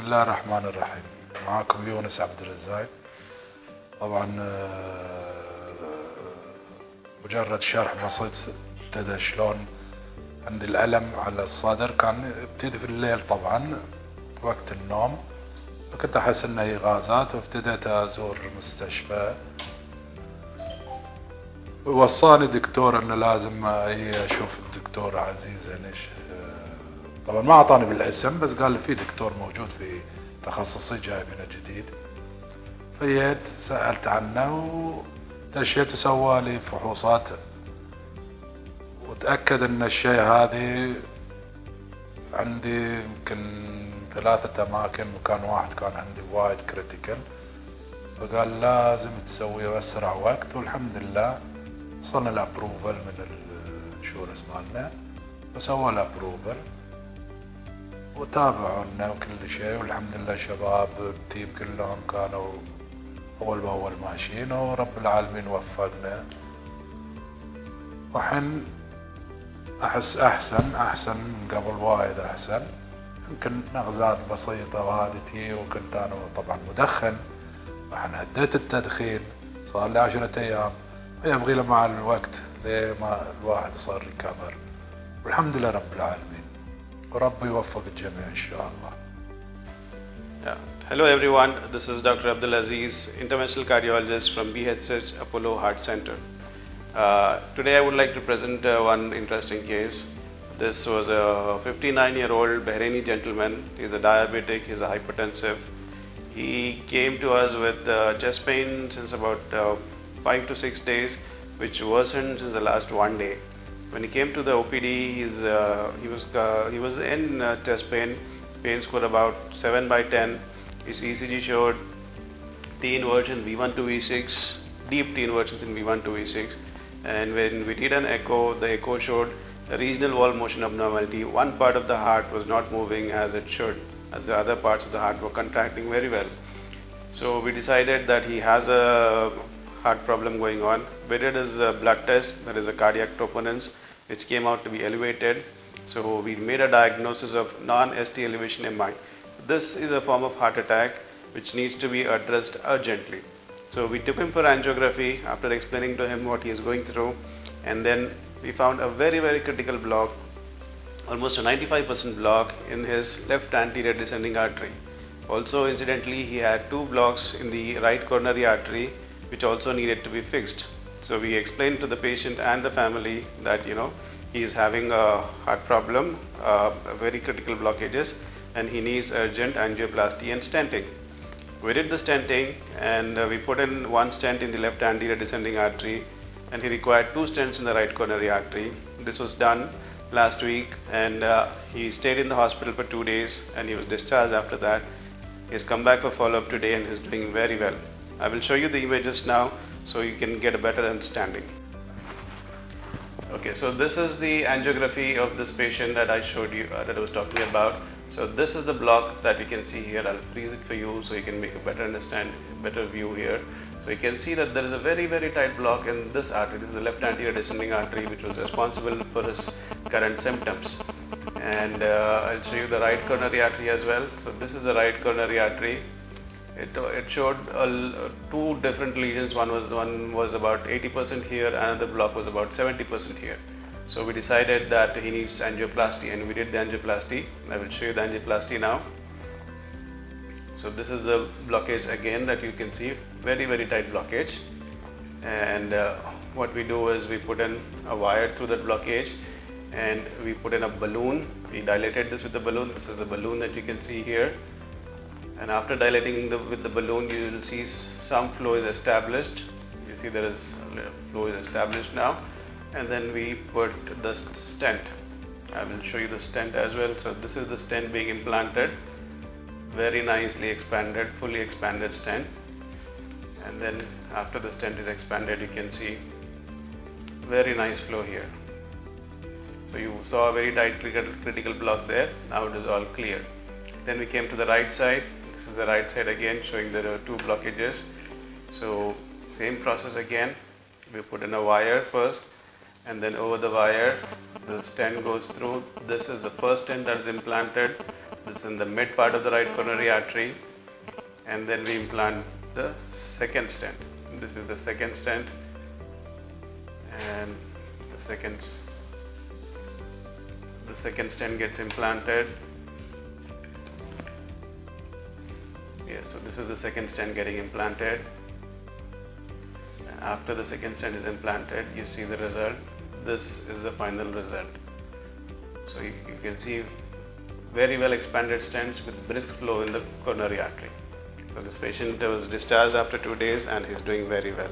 الله الرحمن الرحيم. معكم يونس عبد الرزاق. طبعا مجرد شرح بسيط ابتدى شلون عندي الألم على الصدر. كان ابتدي في الليل طبعا وقت النوم، فكنت أحس إنه هي غازات، وابتديت أزور مستشفى. وصاني دكتور إنه لازم أشوف الدكتور عزيز هنش. طبعا ما أعطاني بالاسم، بس قال لي في دكتور موجود في تخصصي جايبينه جديد. فجيت سألت عنه ودشيت وسوى لي فحوصات، وتأكد ان الشيء هذه عندي يمكن 3 أماكن، وكان واحد كان عندي وايد كريتيكال، فقال لازم تسويه بأسرع وقت. والحمد لله وصلنا الابروفل من الانشورنس مالنا، فسوى الابروفل وتابعونا وكل شيء. والحمد لله شباب التيم كلهم كانوا أول بأول ماشيين، ورب العالمين وفقنا. وحين أحس أحسن من قبل وايد أحسن. يمكن نغزات بسيطة وهذه تي، وكنت أنا طبعا مدخن، وحين هديت التدخين صار لي 10 أيام، ويبغي له مع الوقت لما الواحد صار ريكفر. والحمد لله رب العالمين، وربي يوفق الجميع إن شاء الله. Hello everyone, this is Dr. Abdulaziz, interventional cardiologist from BHH Apollo Heart Center. Today I would like to present one interesting case. This was a 59-year-old Bahraini gentleman. He's a diabetic, he's a hypertensive. He came to us with chest pain since about 5 to 6 days, which worsened since the last 1 day. When he came to the OPD, he was in chest pain score about 7/10. His ECG showed T inversion V1 to V6, deep T inversions in V1 to V6. And when we did an echo, the echo showed a regional wall motion abnormality. One part of the heart was not moving as it should, as the other parts of the heart were contracting very well. So we decided that he has a heart problem going on. We did his blood test, that is a cardiac troponins, which came out to be elevated. So we made a diagnosis of non-ST elevation MI. This is a form of heart attack which needs to be addressed urgently. So we took him for angiography after explaining to him what he is going through, and then we found a very critical block, almost a 95% block in his left anterior descending artery. Also incidentally, he had 2 blocks in the right coronary artery which also needed to be fixed. So we explained to the patient and the family that he is having a heart problem, very critical blockages, and he needs urgent angioplasty and stenting. We did the stenting, and we put in 1 stent in the left anterior descending artery, and he required 2 stents in the right coronary artery. This was done last week, and he stayed in the hospital for 2 days, and he was discharged after that. He has come back for follow-up today and is doing very well. I will show you the images now so you can get a better understanding. Okay, so this is the angiography of this patient that I showed you, that I was talking about. So this is the block that you can see here. I'll freeze it for you so you can make a better view here. So you can see that there is a very tight block in this artery. This is the left anterior descending artery, which was responsible for his current symptoms. And I'll show you the right coronary artery as well. So this is the right coronary artery. It showed 2 different lesions. One was about 80% here, another block was about 70% here. So we decided that he needs angioplasty, and we did the angioplasty. I will show you the angioplasty now. So this is the blockage again that you can see, very tight blockage. And what we do is we put in a wire through that blockage, and we put in a balloon. We dilated this with the balloon. This is the balloon that you can see here. And after dilating with the balloon, you will see some flow is established. You see there is flow is established now. And then we put the stent. I will show you the stent as well. So this is the stent being implanted, very nicely expanded, fully expanded stent. And then after the stent is expanded, you can see very nice flow here. So you saw a very tight critical block there. Now it is all clear. Then we came to the right side. This is the right side again, showing there are 2 blockages. So same process again. We put in a wire first, and then over the wire the stent goes through. This is the first stent that is implanted. The This is in the mid part of the right coronary artery, and then we implant the second stent. This is the second stent, and the second stent gets implanted. Yeah, so this is the second stent getting implanted. And after the second stent is implanted, you see the result. This is the final result. So you can see very well expanded stents with brisk flow in the coronary artery. So this patient was discharged after 2 days and he's doing very well.